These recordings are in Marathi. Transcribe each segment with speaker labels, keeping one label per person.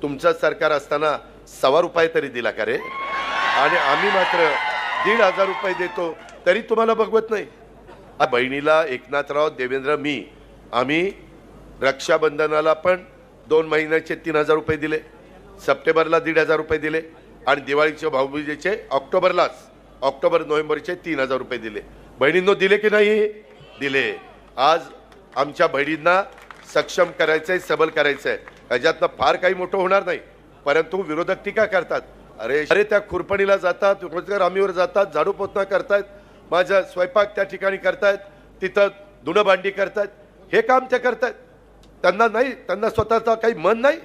Speaker 1: तुमचं सरकार असताना ₹1.25 तरी दिला का रे? आणि आम्ही मात्र 1,500 रुपये देतो तरी तुम्हाला बघवत नाही। बहिणीला एकनाथराव, देवेंद्र, मी आम्ही रक्षाबंधनाला पण 2 महिन्याचे 3,000 रुपये दिले, सप्टेंबरला 1,500 रुपये दिले आणि दिवाळीचे भाऊबीजेचे ऑक्टोबर नोव्हेंबरचे 3,000 रुपये दिले। बहिणींनो दिले की नाही? दिले। आज आमच्या बहिणींना सक्षम करायचंय, सबल करायचंय। याच्यातनं फार काही मोठं होणार नाही, परंतु विरोधक टीका करतात, अरे त्या खुरपणीला जातात, रोजगार हमीवर जातात, झाडू पोतना करतायत, माझा स्वयंपाक त्या ठिकाणी करतायत, तिथं धुणं भांडी करतायत, हे काम ते करतायत। त्यांना नाही, त्यांना स्वतःचं काही मन नाही,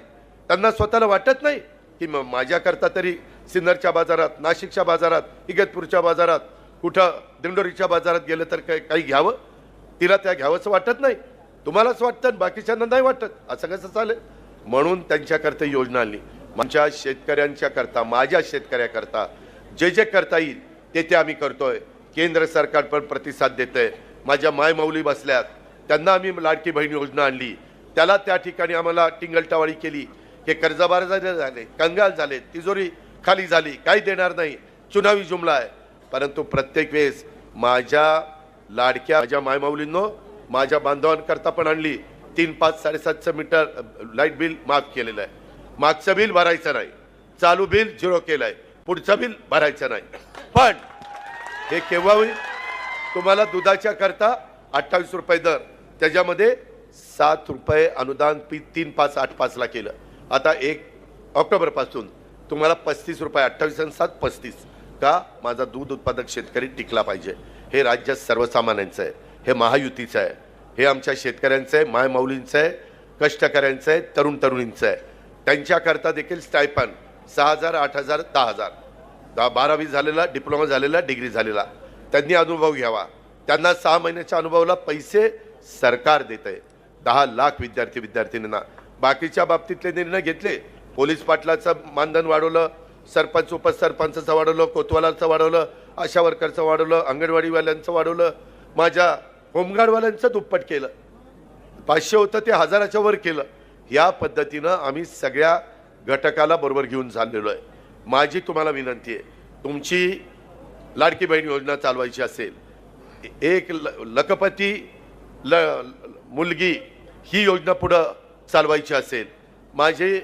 Speaker 1: त्यांना स्वतःला वाटत नाही की माझ्याकरता तरी सिन्नरच्या बाजारात, नाशिकच्या बाजारात, इगतपूरच्या बाजारात, कुठं दिंडोरीच्या बाजारात गेलं तर काही घ्यावं, तिला त्या घ्यावंसं वाटत नाही, तुम्हालाच वाटतं, बाकीच्यांना नाही वाटत, असं कसं चालेल? म्हणून त्यांच्याकरता योजना आणली। आमच्या शेतकऱ्यांच्या करता, माझ्या शेतकऱ्याकरता जे जे करता येईल ते आम्ही करतोय। केंद्र सरकार पण प्रतिसाद देतंय। माझ्या मायमाऊली बसल्यात, त्यांना आम्ही लाडकी बहीण योजना आणली, त्याला त्या ठिकाणी आम्हाला टिंगलटावाळी केली की कर्जबार झाले, कंगाल झाले, तिजोरी खाली झाली, काही देणार नाही, चुनावी जुमला आहे। परंतु प्रत्येक वेळेस माझ्या लाडक्या माझ्या मायमाऊलींनो, माझ्या बांधवांकरता पण आणली। 3, 5, 750 मीटर लाईट बिल माफ केलेलं आहे, मागचं बिल भरायचं नाही, चालू बिल 0 केलंय, पुढचं बिल भरायचं नाही। पण हे केव्हा होईल? तुम्हाला दुधाच्या करता 28 रुपये दर, त्याच्यामध्ये 7 रुपये अनुदान 3, 5, 8, 5 ला केलं। आता 1 ऑक्टोबर पासून तुम्हाला 35 रुपये, 28 आणि 7, 35 का? माझा दूध उत्पादक शेतकरी टिकला पाहिजे। हे राज्य सर्वसामान्यांचं आहे, हे महायुतीचं आहे, हे आमच्या शेतकऱ्यांचं आहे, मायमाऊलींचं आहे, कष्टकऱ्यांचं आहे, तरुण तरुणींचं आहे। त्यांच्याकरता देखील स्टायपन 6,000, 8,000, 10,000, 12वी झालेला, डिप्लोमा झालेला, डिग्री झालेला, त्यांनी अनुभव घ्यावा। त्यांना 6 महिन्याच्या अनुभवाला पैसे सरकार देतंय। 10 लाख विद्यार्थ्यांना बाकीच्या बाबतीतले निर्णय घेतले, पोलीस पाटलाचं मानधन वाढवलं, सरपंच उपसरपंचाचं वाढवलं, कोतवालाचं वाढवलं, आशा वर्करचं वाढवलं, अंगणवाडीवाल्यांचं वाढवलं, माझ्या होमगार्डवाल्यांचं दुप्पट केलं, 500 होतं ते 1000च्या वर केलं। या पद्धतीनं आम्ही सगळ्या घटकाला बरोबर घेऊन चाललेलो आहे। माझी तुम्हाला विनंती आहे, तुमची लाडकी बहीण योजना चालवायची असेल, एक लखपती मुलगी ही योजना पुढं चालवायची असेल, माझे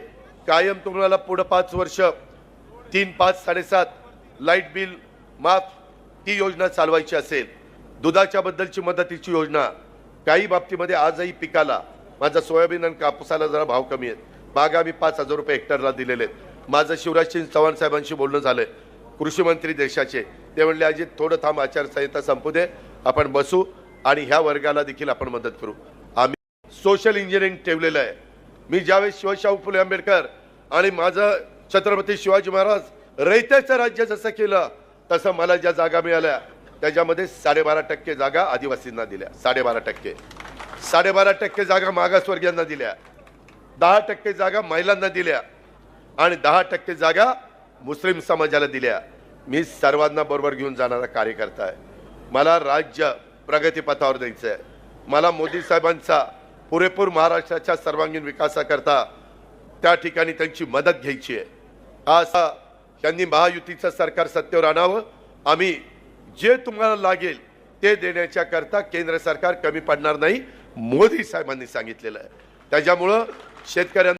Speaker 1: कायम तुम्हाला पुढं 5 वर्ष 3, 5, 7.5 लाईट बिल माफ ही योजना चालवायची असेल, दुधाच्या बद्दलची मदतीची योजना, काही बाबतीमध्ये आजही पिकाला माझा सोयाबीन आणि कापूसाला जरा भाव कमी आहेत, बागा मी 5,000 रुपये हेक्टरला दिलेले आहेत। माझं शिवराजसिंग चव्हाण साहेबांशी बोलणं झालंय, कृषी मंत्री देशाचे, ते म्हणले अजित थोडं थांब, आचारसंहिता संपू दे, आपण बसू आणि ह्या वर्गाला देखील आपण मदत करू। आम्ही सोशल इंजिनिअरिंग ठेवलेलं आहे। मी ज्यावेळेस शिवशाहू फुले आंबेडकर आणि माझं छत्रपती शिवाजी महाराज रयतेचं राज्य जसं केलं, तसं मला ज्या जागा मिळाल्या त्याच्यामध्ये 12.5% जागा आदिवासींना दिल्या, 12.5% जागा मागासवर्गीयांना दिल्या, 10% जागा महिलांना दिल्या आणि 10% जागा मुस्लिम समाजाला दिल्या। मी सर्वांना बरोबर घेऊन जाणारा कार्यकर्ता आहे। मला राज्य प्रगतीपथावर द्यायचं आहे। मला मोदी साहेबांचा पुरेपूर महाराष्ट्राच्या सर्वांगीण विकासाकरता त्या ठिकाणी त्यांची मदत घ्यायची आहे। आज त्यांनी महायुतीचं सरकार सत्तेवर आणावं, आम्ही जे तुम्हाला लागेल ते देण्याच्या करता केंद्र सरकार कमी पडणार नाही, मोदी साहेबांनी सांगितलेलं आहे। त्याच्यामुळं शेतकऱ्यांना